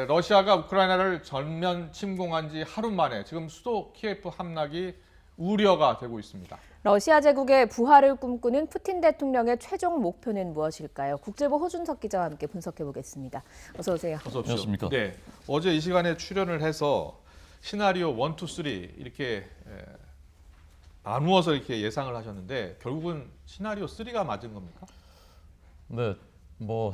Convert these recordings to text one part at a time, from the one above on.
러시아가 우크라이나를 전면 침공한 지 하루 만에 지금 수도 키예프 함락이 우려가 되고 있습니다. 러시아 제국의 부활을 꿈꾸는 푸틴 대통령의 최종 목표는 무엇일까요? 국제부 호준석 기자와 함께 분석해 보겠습니다. 어서 오세요. 어서 오십시오. 안녕하십니까? 네, 어제 이 시간에 출연을 해서 시나리오 1, 2, 3 이렇게 나누어서 이렇게 예상을 하셨는데 결국은 시나리오 3가 맞은 겁니까? 네,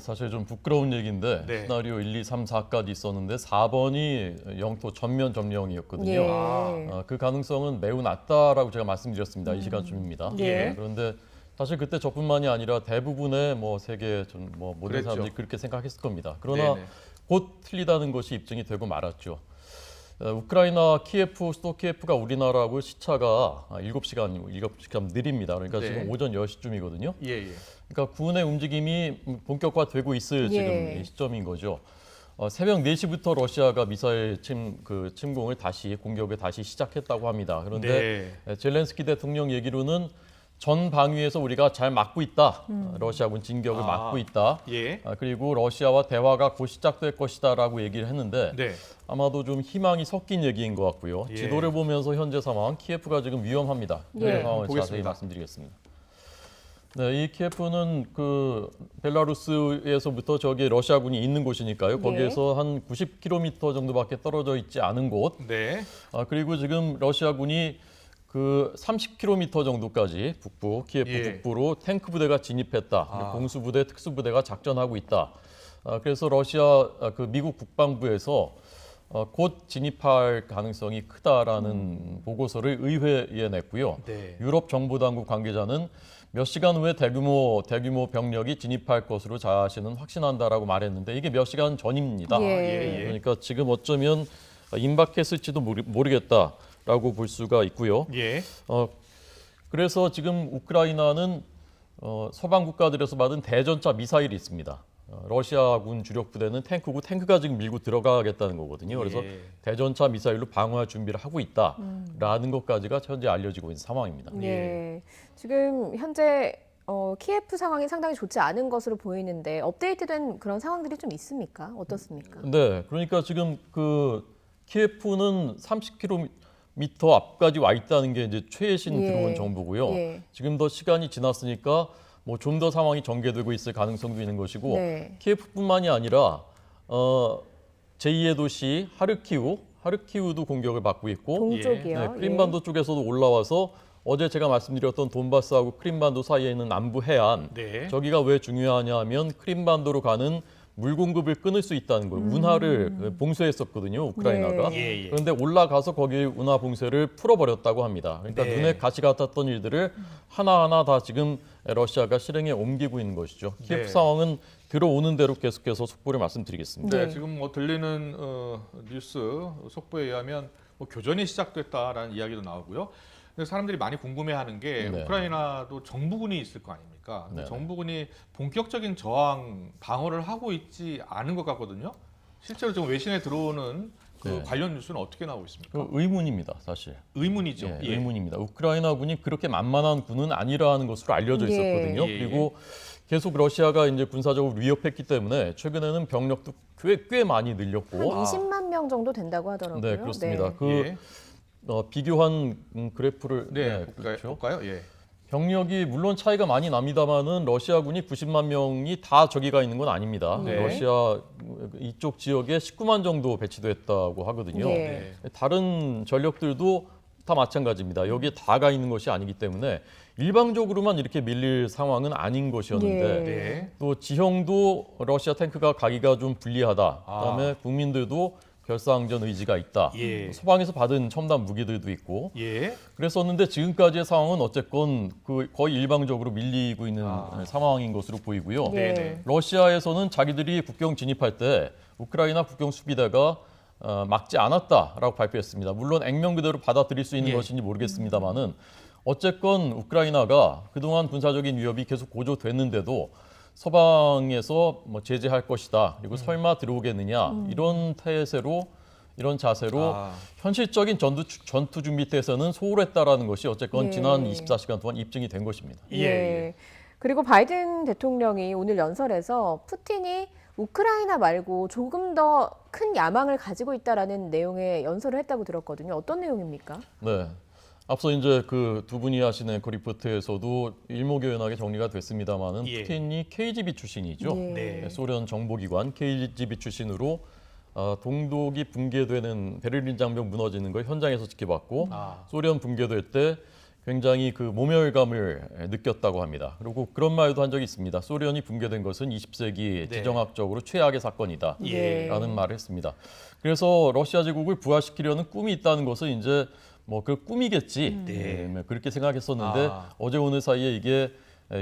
사실 좀 부끄러운 얘기인데 네. 시나리오 1, 2, 3, 4까지 있었는데 4번이 영토 전면 점령이었거든요. 예. 그 가능성은 매우 낮다라고 제가 말씀드렸습니다. 이 시간쯤입니다. 예. 그런데 사실 그때 저뿐만이 아니라 대부분의 세계 모든 그랬죠. 사람들이 그렇게 생각했을 겁니다. 그러나 네네. 곧 틀리다는 것이 입증이 되고 말았죠. 우크라이나 키예프, 수도 키예프가 우리나라하고 시차가 7시간 느립니다. 그러니까 네. 지금 오전 10시쯤이거든요. 예. 그러니까 군의 움직임이 본격화되고 있을 지금 예. 이 시점인 거죠. 새벽 4시부터 러시아가 미사일 침공을 공격을 다시 시작했다고 합니다. 그런데 젤렌스키 대통령 얘기로는 전 방위에서 우리가 잘 막고 있다. 러시아군 진격을 막고 있다. 예. 그리고 러시아와 대화가 곧 시작될 것이다라고 얘기를 했는데 네. 아마도 좀 희망이 섞인 얘기인 것 같고요. 예. 지도를 보면서 현재 상황, 키예프가 지금 위험합니다. 예. 그 상황을 자세히 보겠습니다. 말씀드리겠습니다. 네, 이 키예프는 그 벨라루스에서부터 저기 러시아군이 있는 곳이니까요. 거기에서 한 90km 정도밖에 떨어져 있지 않은 곳. 네. 그리고 지금 러시아군이 그 30km 정도까지 키예프 예. 북부로 탱크 부대가 진입했다. 아. 공수부대, 특수부대가 작전하고 있다. 그래서 러시아 미국 국방부에서 곧 진입할 가능성이 크다라는 보고서를 의회에 냈고요. 네. 유럽 정보당국 관계자는 몇 시간 후에 대규모 병력이 진입할 것으로 자신은 확신한다라고 말했는데 이게 몇 시간 전입니다. 예. 그러니까 지금 어쩌면 임박했을지도 모르겠다라고 볼 수가 있고요. 예. 그래서 지금 우크라이나는 서방 국가들에서 받은 대전차 미사일이 있습니다. 러시아군 주력 부대는 탱크고 탱크가 지금 밀고 들어가겠다는 거거든요. 그래서 예. 대전차 미사일로 방어할 준비를 하고 있다라는 것까지가 현재 알려지고 있는 상황입니다. 예. 지금 현재 키예프 상황이 상당히 좋지 않은 것으로 보이는데 업데이트된 그런 상황들이 좀 있습니까? 어떻습니까? 네, 그러니까 지금 그 키예프는 30km 앞까지 와 있다는 게 이제 최신 예. 들어온 정보고요. 예. 지금 더 시간이 지났으니까 좀 더 상황이 전개되고 있을 가능성도 있는 것이고 네. 키예프뿐만이 아니라 제2의 도시 하르키우도 공격을 받고 있고 동쪽이요. 네, 크림반도 쪽에서도 올라와서 어제 제가 말씀드렸던 돈바스하고 크림반도 사이에 있는 남부 해안 네. 저기가 왜 중요하냐 하면 크림반도로 가는 물 공급을 끊을 수 있다는 거예요. 운하를 봉쇄했었거든요, 우크라이나가. 네. 예. 그런데 올라가서 거기 운하 봉쇄를 풀어버렸다고 합니다. 그러니까 네. 눈에 가시 같았던 일들을 하나하나 다 지금 러시아가 실행에 옮기고 있는 것이죠. 키예프 네. 상황은 들어오는 대로 계속해서 속보를 말씀드리겠습니다. 네, 네. 지금 들리는 뉴스 속보에 의하면 교전이 시작됐다라는 이야기도 나오고요. 근데 사람들이 많이 궁금해하는 게 네. 우크라이나도 정부군이 있을 거 아닙니까? 근데 네. 정부군이 본격적인 저항 방어를 하고 있지 않은 것 같거든요. 실제로 지금 외신에 들어오는 그 네. 관련 뉴스는 어떻게 나오고 있습니까? 그 의문입니다, 사실. 의문이죠. 예, 의문입니다. 우크라이나군이 그렇게 만만한 군은 아니라는 것으로 알려져 예. 있었거든요. 예. 그리고 계속 러시아가 이제 군사적으로 위협했기 때문에 최근에는 병력도 꽤 많이 늘렸고 한 20만 명 정도 된다고 하더라고요. 네, 그렇습니다. 예. 비교한 그래프를 네, 그렇죠. 볼까요? 예. 병력이 물론 차이가 많이 납니다만은 러시아군이 90만 명이 다 저기가 있는 건 아닙니다. 네. 러시아 이쪽 지역에 19만 정도 배치됐다고 하거든요. 예. 다른 전력들도 다 마찬가지입니다. 여기에 다가 있는 것이 아니기 때문에 일방적으로만 이렇게 밀릴 상황은 아닌 것이었는데 네. 또 지형도 러시아 탱크가 가기가 좀 불리하다. 그다음에 국민들도 결사항전 의지가 있다. 예. 서방에서 받은 첨단 무기들도 있고 예. 그랬었는데 지금까지의 상황은 어쨌건 거의 일방적으로 밀리고 있는 상황인 것으로 보이고요. 예. 네네. 러시아에서는 자기들이 국경 진입할 때 우크라이나 국경 수비대가 막지 않았다라고 발표했습니다. 물론 액면 그대로 받아들일 수 있는 예. 것인지 모르겠습니다만은 어쨌건 우크라이나가 그동안 군사적인 위협이 계속 고조됐는데도 서방에서 제재할 것이다. 그리고 설마 들어오겠느냐 이런 태세로 이런 자세로 현실적인 전투 준비 태세는 소홀했다라는 것이 어쨌건 예. 지난 24시간 동안 입증이 된 것입니다. 예. 그리고 바이든 대통령이 오늘 연설에서 푸틴이 우크라이나 말고 조금 더 큰 야망을 가지고 있다라는 내용의 연설을 했다고 들었거든요. 어떤 내용입니까? 네. 앞서 이제 그 두 분이 하신 앵커 리포트에서도 일목요연하게 정리가 됐습니다만은 예. 푸틴이 KGB 출신이죠. 예. 네. 소련 정보기관 KGB 출신으로 동독이 붕괴되는 베를린 장벽 무너지는 걸 현장에서 지켜봤고 아. 소련 붕괴될 때 굉장히 그 모멸감을 느꼈다고 합니다. 그리고 그런 말도 한 적이 있습니다. 소련이 붕괴된 것은 20세기 네. 지정학적으로 최악의 사건이다. 예. 라는 말을 했습니다. 그래서 러시아 제국을 부활시키려는 꿈이 있다는 것은 이제 뭐 그 꿈이겠지. 네. 뭐 그렇게 생각했었는데 어제 오늘 사이에 이게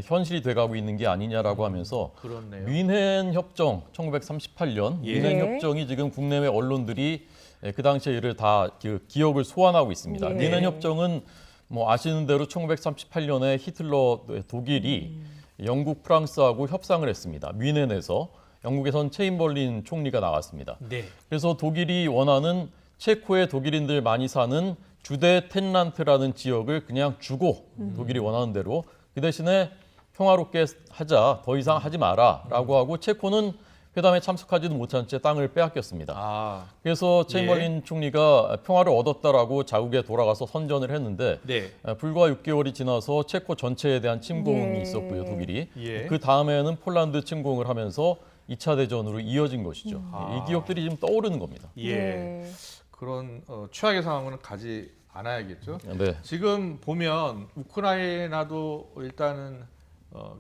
현실이 돼가고 있는 게 아니냐라고 하면서 그렇네요. 뮌헨 협정 1938년 예. 뮌헨 네. 협정이 지금 국내외 언론들이 그 당시에 이를 다 그 기억을 소환하고 있습니다. 예. 뮌헨 협정은 뭐 아시는 대로 1938년에 히틀러 독일이 영국, 프랑스하고 협상을 했습니다. 뮌헨에서 영국에선 체인벌린 총리가 나왔습니다. 네. 그래서 독일이 원하는 체코의 독일인들 많이 사는 주데 텐란트라는 지역을 그냥 주고 독일이 원하는 대로 그 대신에 평화롭게 하자, 더 이상 하지 마라라고 하고 체코는 회담에 참석하지도 못한 채 땅을 빼앗겼습니다. 아, 그래서 체인벌린 총리가 평화를 얻었다라고 자국에 돌아가서 선전을 했는데 네. 불과 6개월이 지나서 체코 전체에 대한 침공이 예. 있었고요, 독일이. 예. 그 다음에는 폴란드 침공을 하면서 2차 대전으로 이어진 것이죠. 이 기억들이 지금 떠오르는 겁니다. 예. 그런 최악의 상황은 가지 않아야겠죠. 네. 지금 보면 우크라이나도 일단은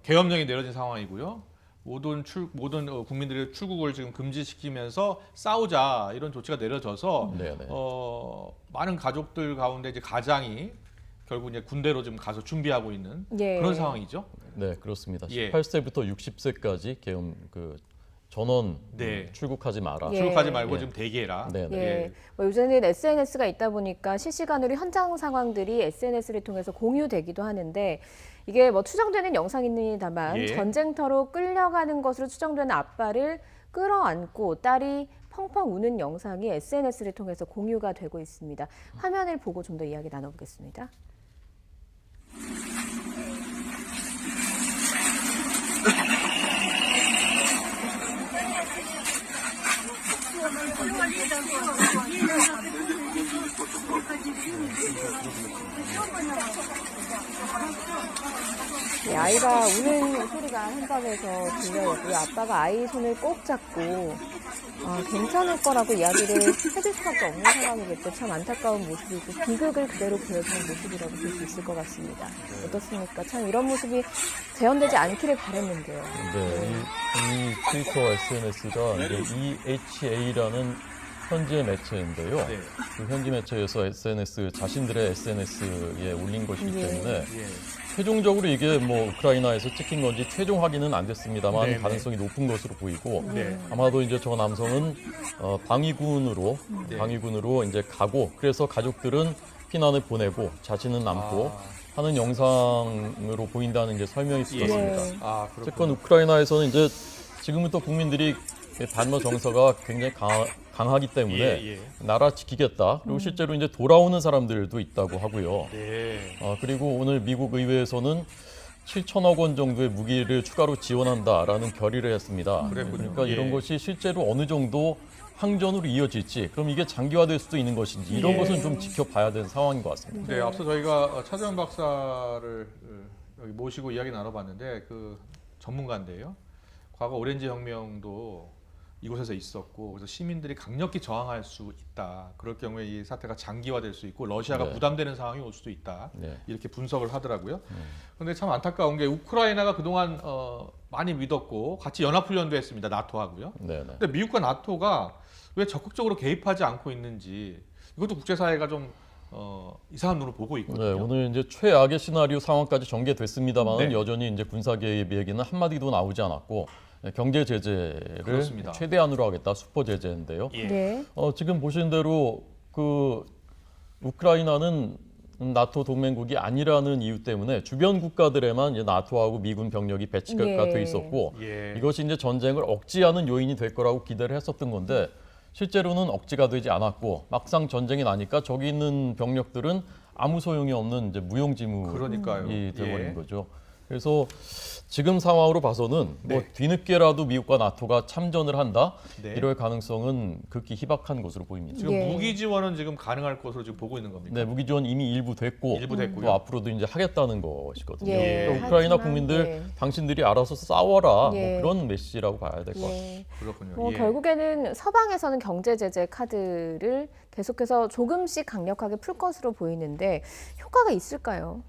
계엄령이 내려진 상황이고요. 모든 국민들의 출국을 지금 금지시키면서 싸우자 이런 조치가 내려져서 네네. 많은 가족들 가운데 이제 가장이 결국 이제 군대로 지금 가서 준비하고 있는 예. 그런 상황이죠. 네, 그렇습니다. 예. 18세부터 60세까지 계엄 그 전원 네. 출국하지 마라. 예. 출국하지 말고 예. 지금 대기해라. 네, 네. 예. 뭐 요새는 SNS가 있다 보니까 실시간으로 현장 상황들이 SNS를 통해서 공유되기도 하는데 이게 뭐 추정되는 영상입니다만 예. 전쟁터로 끌려가는 것으로 추정되는 아빠를 끌어안고 딸이 펑펑 우는 영상이 SNS를 통해서 공유가 되고 있습니다. 화면을 보고 좀 더 이야기 나눠보겠습니다. 네, 아이가 우는 소리가 현장에서 들려요. 그 아빠가 아이 손을 꼭 잡고 괜찮을 거라고 이야기를 해줄 수밖에 없는 상황이겠죠. 참 안타까운 모습이고 비극을 그대로 보여주는 모습이라고 볼 수 있을 것 같습니다. 어떻습니까? 참 이런 모습이 재현되지 않기를 바랬는데요. 네, 이 트위터 SNS가 이제 EHA라는 현지의 매체인데요. 네. 그 현지 매체에서 자신들의 SNS에 올린 것이기 예. 때문에 예. 최종적으로 이게 뭐 우크라이나에서 찍힌 건지 최종 확인은 안 됐습니다만 네네. 가능성이 높은 것으로 보이고 네. 아마도 이제 저 남성은 방위군으로 네. 이제 가고 그래서 가족들은 피난을 보내고 자신은 남고 하는 영상으로 보인다는 게 설명이 예. 있었습니다. 아, 어쨌건 그렇군요. 우크라이나에서는 이제 지금부터 국민들이 반러 정서가 굉장히 강하기 때문에 예. 나라 지키겠다. 그리고 실제로 이제 돌아오는 사람들도 있다고 하고요. 네. 그리고 오늘 미국 의회에서는 7천억 원 정도의 무기를 추가로 지원한다라는 결의를 했습니다. 그랬군요. 그러니까 예. 이런 것이 실제로 어느 정도 항전으로 이어질지, 그럼 이게 장기화될 수도 있는 것인지 이런 예. 것은 좀 지켜봐야 되는 상황인 것 같습니다. 네, 앞서 저희가 차재원 박사를 여기 모시고 이야기 나눠봤는데 그 전문가인데요. 과거 오렌지 혁명도 이곳에서 있었고 그래서 시민들이 강력히 저항할 수 있다. 그럴 경우에 이 사태가 장기화될 수 있고 러시아가 네. 부담되는 상황이 올 수도 있다. 네. 이렇게 분석을 하더라고요. 그런데 참 안타까운 게 우크라이나가 그동안 많이 믿었고 같이 연합훈련도 했습니다. 나토하고요. 네, 네. 근데 미국과 나토가 왜 적극적으로 개입하지 않고 있는지 이것도 국제사회가 좀 이상한 눈으로 보고 네, 있거든요. 오늘 이제 최악의 시나리오 상황까지 전개됐습니다만 네. 여전히 이제 군사 개입 얘기는 한 마디도 나오지 않았고 경제 제재를 그렇습니다. 최대한으로 하겠다 슈퍼 제재인데요. 예. 네. 지금 보신 대로 그 우크라이나는 나토 동맹국이 아니라는 이유 때문에 주변 국가들에만 이제 나토하고 미군 병력이 배치가 예. 돼 있었고 예. 이것이 이제 전쟁을 억제하는 요인이 될 거라고 기대를 했었던 건데 실제로는 억제가 되지 않았고 막상 전쟁이 나니까 저기 있는 병력들은 아무 소용이 없는 이제 무용지물이 그러니까요. 돼버린 예. 거죠. 그래서 지금 상황으로 봐서는 뭐 네. 뒤늦게라도 미국과 나토가 참전을 한다 네. 이럴 가능성은 극히 희박한 것으로 보입니다. 지금 예. 무기 지원은 지금 가능할 것으로 지금 보고 있는 겁니까? 네, 무기 지원 이미 일부 됐고 일부 됐고요. 또 앞으로도 이제 하겠다는 것이거든요. 예, 그러니까 우크라이나 하지만, 국민들 예. 당신들이 알아서 싸워라 예. 뭐 그런 메시지라고 봐야 될 것 같습니다. 예. 그렇군요. 예. 결국에는 서방에서는 경제 제재 카드를 계속해서 조금씩 강력하게 풀 것으로 보이는데 효과가 있을까요?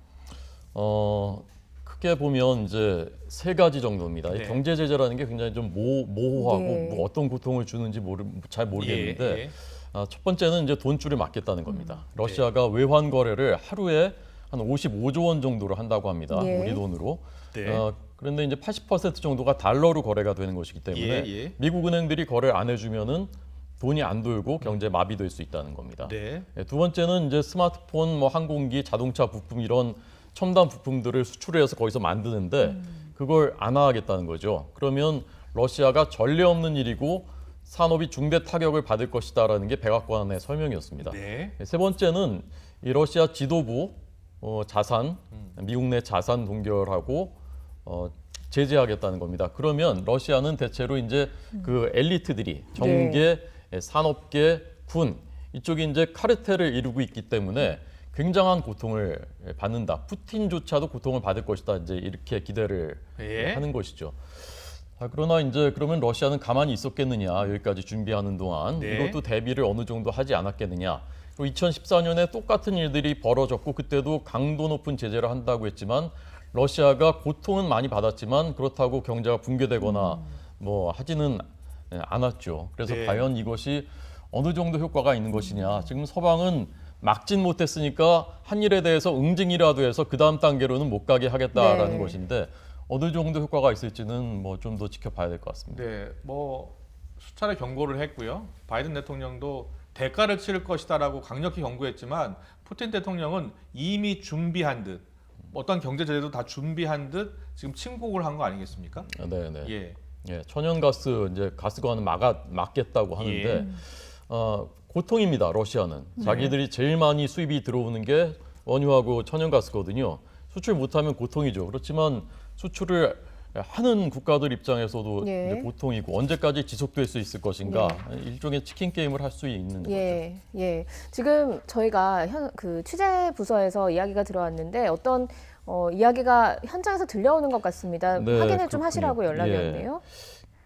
크게 보면 이제 세 가지 정도입니다. 이 네. 경제 제재라는 게 굉장히 좀 모호하고 네. 뭐 어떤 고통을 주는지 잘 모르겠는데 예. 첫 번째는 이제 돈줄을 막겠다는 겁니다. 네. 러시아가 외환 거래를 하루에 한 55조 원 정도로 한다고 합니다. 예. 우리 돈으로. 네. 그런데 이제 80% 정도가 달러로 거래가 되는 것이기 때문에 예. 미국 은행들이 거래를 안 해주면은 돈이 안 돌고 경제 마비될 수 있다는 겁니다. 네. 두 번째는 이제 스마트폰, 뭐 항공기, 자동차 부품 이런 첨단 부품들을 수출해서 거기서 만드는데 그걸 안 하겠다는 거죠. 그러면 러시아가 전례 없는 일이고 산업이 중대 타격을 받을 것이다라는 게 백악관의 설명이었습니다. 네. 세 번째는 이 러시아 지도부 자산, 미국 내 자산 동결하고 제재하겠다는 겁니다. 그러면 러시아는 대체로 이제 그 엘리트들이 정계, 산업계, 군 이쪽이 이제 카르텔을 이루고 있기 때문에 굉장한 고통을 받는다. 푸틴조차도 고통을 받을 것이다. 이제 이렇게 기대를 예. 하는 것이죠. 그러나 이제 그러면 러시아는 가만히 있었겠느냐 여기까지 준비하는 동안 네. 이것도 대비를 어느 정도 하지 않았겠느냐. 그리고 2014년에 똑같은 일들이 벌어졌고 그때도 강도 높은 제재를 한다고 했지만 러시아가 고통은 많이 받았지만 그렇다고 경제가 붕괴되거나 뭐 하지는 않았죠. 그래서 네. 과연 이것이 어느 정도 효과가 있는 것이냐. 지금 서방은 막진 못했으니까 한 일에 대해서 응징이라도 해서 그 다음 단계로는 못 가게 하겠다라는 네. 것인데 어느 정도 효과가 있을지는 뭐 좀 더 지켜봐야 될 것 같습니다. 네. 뭐 수차례 경고를 했고요. 바이든 대통령도 대가를 치를 것이다라고 강력히 경고했지만 푸틴 대통령은 이미 준비한 듯 어떤 경제 제재도 다 준비한 듯 지금 침공을 한 거 아니겠습니까? 네네. 예. 예, 천연가스 이제 가스관은 막겠다고 하는데 고통입니다. 러시아는 자기들이 제일 많이 수입이 들어오는 게 원유하고 천연가스거든요. 수출 못하면 고통이죠. 그렇지만 수출을 하는 국가들 입장에서도 예. 이제 고통이고 언제까지 지속될 수 있을 것인가 일종의 치킨 게임을 할 수 있는 거죠. 예. 지금 저희가 그 취재 부서에서 이야기가 들어왔는데 어떤 이야기가 현장에서 들려오는 것 같습니다. 네, 확인을 좀 그렇군요. 하시라고 연락이 예. 왔네요.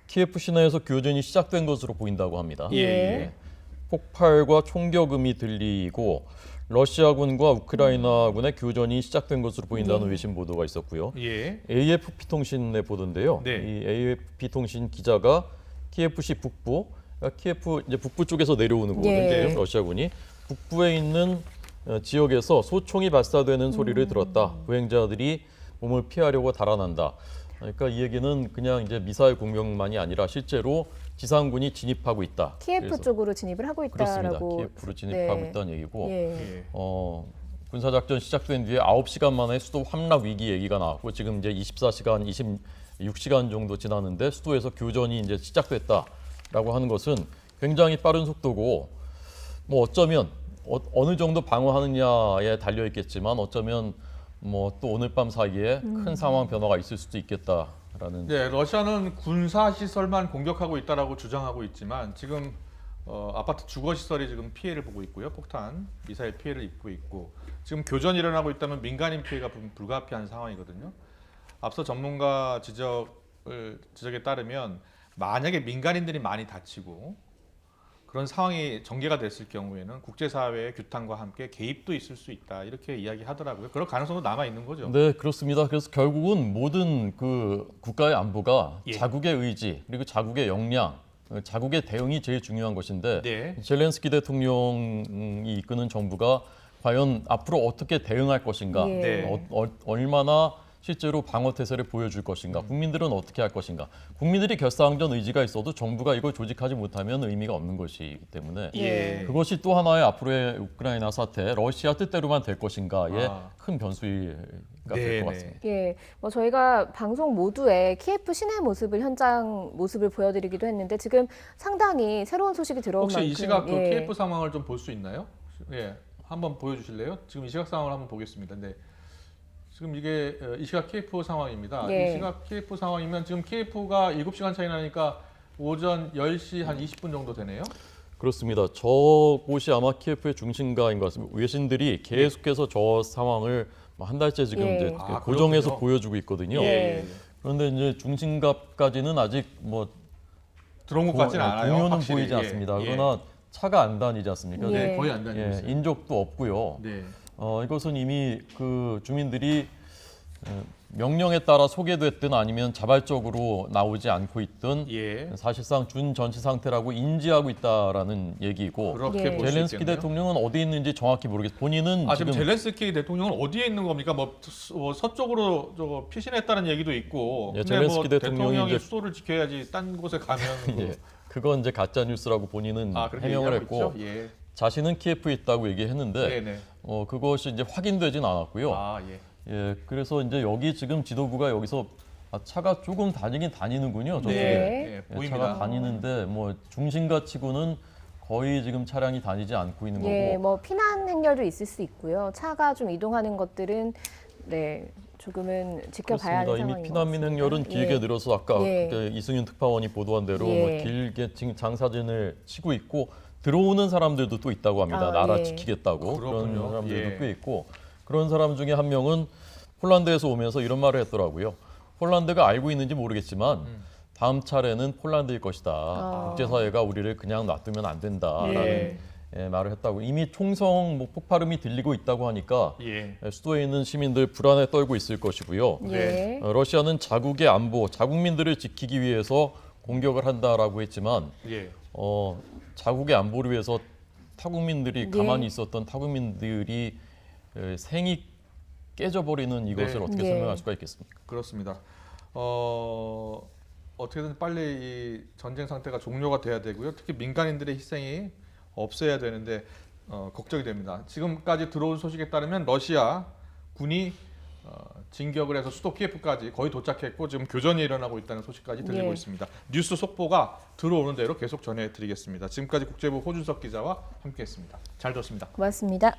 키예프 시내에서 교전이 시작된 것으로 보인다고 합니다. 예. 폭발과 총격음이 들리고 러시아군과 우크라이나군의 교전이 시작된 것으로 보인다는 외신 보도가 있었고요. 예. AFP 통신의 보도인데요. 네. 이 AFP 통신 기자가 키예프시 북부, 그러니까 키예프 이제 북부 쪽에서 내려오는 거거든요. 예. 러시아군이 북부에 있는 지역에서 소총이 발사되는 소리를 들었다. 보행자들이 몸을 피하려고 달아난다. 그러니까 이 얘기는 그냥 이제 미사일 공격만이 아니라 실제로 지상군이 진입하고 있다. 키예프 그래서 쪽으로 진입을 하고 그렇습니다. 있다라고. 키예프로 진입하고 네. 있다는 얘기고 예. 예. 군사작전 시작된 뒤에 9시간 만에 수도 함락 위기 얘기가 나왔고 지금 이제 24시간, 26시간 정도 지났는데 수도에서 교전이 이제 시작됐다라고 하는 것은 굉장히 빠른 속도고 뭐 어쩌면 어느 정도 방어하느냐에 달려 있겠지만 어쩌면 뭐 또 오늘 밤 사이에 큰 상황 변화가 있을 수도 있겠다라는. 네, 러시아는 군사 시설만 공격하고 있다라고 주장하고 있지만 지금 아파트 주거 시설이 지금 피해를 보고 있고요. 폭탄, 미사일 피해를 입고 있고 지금 교전이 일어나고 있다면 민간인 피해가 불가피한 상황이거든요. 앞서 전문가 지적에 따르면 만약에 민간인들이 많이 다치고 그런 상황이 전개가 됐을 경우에는 국제사회의 규탄과 함께 개입도 있을 수 있다 이렇게 이야기하더라고요. 그럴 가능성도 남아 있는 거죠. 네, 그렇습니다. 그래서 결국은 모든 그 국가의 안보가 예. 자국의 의지 그리고 자국의 역량, 자국의 대응이 제일 중요한 것인데 네. 젤렌스키 대통령이 이끄는 정부가 과연 앞으로 어떻게 대응할 것인가, 예. 네. 얼마나 실제로 방어 태세를 보여줄 것인가, 국민들은 어떻게 할 것인가. 국민들이 결사항전 의지가 있어도 정부가 이걸 조직하지 못하면 의미가 없는 것이기 때문에 예. 그것이 또 하나의 앞으로의 우크라이나 사태, 러시아 뜻대로만 될 것인가의 아. 큰 변수가 될 네네. 것 같습니다. 예, 뭐 저희가 방송 모두에 키예프 시내 모습을 현장 모습을 보여드리기도 했는데 지금 상당히 새로운 소식이 들어온 혹시 만큼 이 시각 그 예. 키예프 상황을 좀 볼 수 있나요? 예, 한번 보여주실래요? 지금 이 시각 상황을 한번 보겠습니다. 네, 지금 이게 이 시각 키예프 상황입니다. 예. 이 시각 키예프 상황이면 지금 키예프가 7시간 차이 나니까 오전 10시 한 20분 정도 되네요. 그렇습니다. 저곳이 아마 키예프의 중심가인 것 같습니다. 외신들이 계속해서 저 상황을 한 달째 지금 예. 이제 아, 고정해서 그렇군요. 보여주고 있거든요. 예. 그런데 이제 중심가까지는 아직 뭐 들어온 것 같지는 않아요. 공유는 확실히. 보이지 않습니다. 예. 그러나 차가 안 다니지 않습니까? 예. 네, 거의 안 다니고 예, 있어요. 인적도 없고요. 네. 이것은 이미 그 주민들이 명령에 따라 소개됐든 아니면 자발적으로 나오지 않고 있든 예. 사실상 준전시 상태라고 인지하고 있다라는 얘기이고 그렇게 예. 볼 수 젤렌스키 있겠네요. 대통령은 어디 있는지 정확히 모르겠어요. 본인은 지금 지금 젤렌스키 대통령은 어디에 있는 겁니까? 뭐 서쪽으로 피신했다는 얘기도 있고. 예, 근데 젤렌스키 뭐 대통령이 대통령이 이제- 수도를 지켜야지 딴 곳에 가면 예, 그건 이제 가짜 뉴스라고 본인은 그렇게 해명을 얘기하고 했고 있죠? 예. 자신은 키예프에 있다고 얘기했는데 네네. 그것이 이제 확인되진 않았고요. 예. 예, 그래서 이제 여기 지금 지도부가 여기서 차가 조금 다니긴 다니는군요. 저쪽에. 네. 예, 예, 보입니다. 차가 다니는데 뭐 중심가 치고는 거의 지금 차량이 다니지 않고 있는 예, 거고. 뭐 피난 행렬도 있을 수 있고요. 차가 좀 이동하는 것들은 네 조금은 지켜봐야 하는 그렇습니다. 이미 상황인 것 피난민 같습니다. 행렬은 길게 예. 늘어서 아까 예. 그 이승윤 특파원이 보도한 대로 예. 뭐 길게 지금 장사진을 치고 있고 들어오는 사람들도 또 있다고 합니다. 아, 나라 예. 지키겠다고 그렇군요. 그런 사람들도 예. 꽤 있고 그런 사람 중에 한 명은 폴란드에서 오면서 이런 말을 했더라고요. 폴란드가 알고 있는지 모르겠지만 다음 차례는 폴란드일 것이다. 국제사회가 우리를 그냥 놔두면 안 된다라는 예. 말을 했다고. 이미 총성 폭발음이 들리고 있다고 하니까 예. 수도에 있는 시민들 불안에 떨고 있을 것이고요. 예. 러시아는 자국의 안보, 자국민들을 지키기 위해서 공격을 한다라고 했지만 예. 자국의 안보를 위해서 타국민들이 예. 가만히 있었던 타국민들이 생이 깨져버리는 이것을 네. 어떻게 예. 설명할 수가 있겠습니까? 그렇습니다. 어떻게든 빨리 이 전쟁 상태가 종료가 돼야 되고요. 특히 민간인들의 희생이 없어야 되는데 걱정이 됩니다. 지금까지 들어온 소식에 따르면 러시아 군이 진격을 해서 수도 키예프까지 거의 도착했고 지금 교전이 일어나고 있다는 소식까지 들리고 예. 있습니다. 뉴스 속보가 들어오는 대로 계속 전해드리겠습니다. 지금까지 국제부 호준석 기자와 함께했습니다. 잘 들었습니다. 고맙습니다.